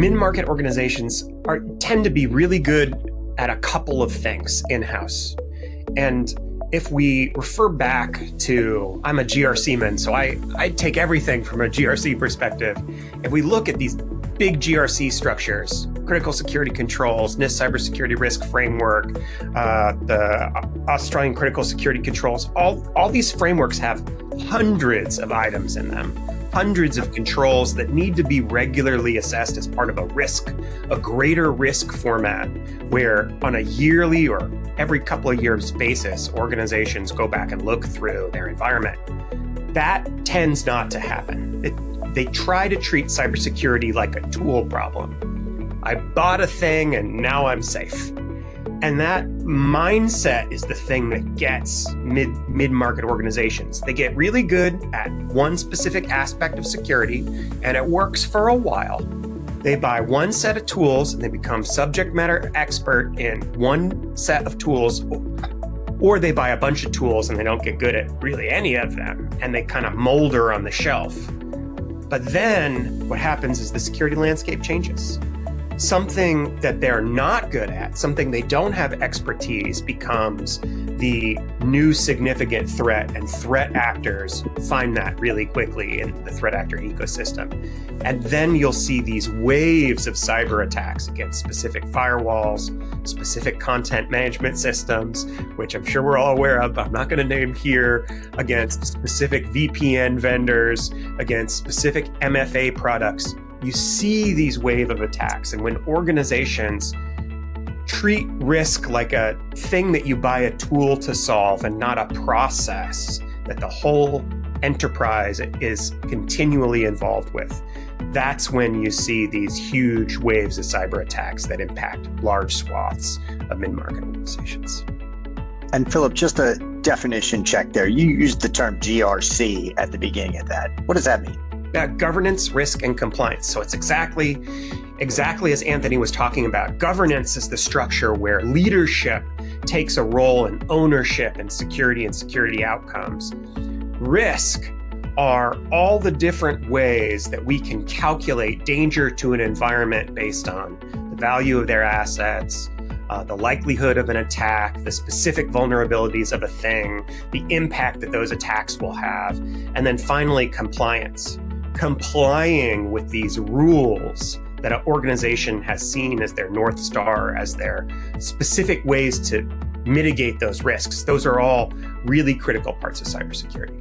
mid-market organizations tend to be really good at a couple of things in-house. And if we refer back to, I'm a GRC man, so I take everything from a GRC perspective. If we look at these big GRC structures, critical security controls, NIST cybersecurity risk framework, the Australian critical security controls, all these frameworks have hundreds of items in them, hundreds of controls that need to be regularly assessed as part of a greater risk format, where on a yearly or every couple of years basis, organizations go back and look through their environment. That tends not to happen. They try to treat cybersecurity like a tool problem. I bought a thing and now I'm safe. And that mindset is the thing that gets mid-market organizations. They get really good at one specific aspect of security, and it works for a while. They buy one set of tools and they become subject matter expert in one set of tools, or they buy a bunch of tools and they don't get good at really any of them, and they kind of molder on the shelf. But then what happens is the security landscape changes. Something that they're not good at, something they don't have expertise, becomes the new significant threat, and threat actors find that really quickly in the threat actor ecosystem. And then you'll see these waves of cyber attacks against specific firewalls, specific content management systems, which I'm sure we're all aware of, but I'm not going to name here, against specific VPN vendors, against specific MFA products. You see these wave of attacks, and when organizations treat risk like a thing that you buy a tool to solve and not a process that the whole enterprise is continually involved with, that's when you see these huge waves of cyber attacks that impact large swaths of mid-market organizations. And Philip, just a definition check there. You used the term GRC at the beginning of that. What does that mean? Governance, risk, and compliance. So it's exactly as Anthony was talking about. Governance is the structure where leadership takes a role in ownership and security outcomes. Risk are all the different ways that we can calculate danger to an environment based on the value of their assets, the likelihood of an attack, the specific vulnerabilities of a thing, the impact that those attacks will have, and then finally compliance. Complying with these rules that an organization has seen as their North Star, as their specific ways to mitigate those risks. Those are all really critical parts of cybersecurity.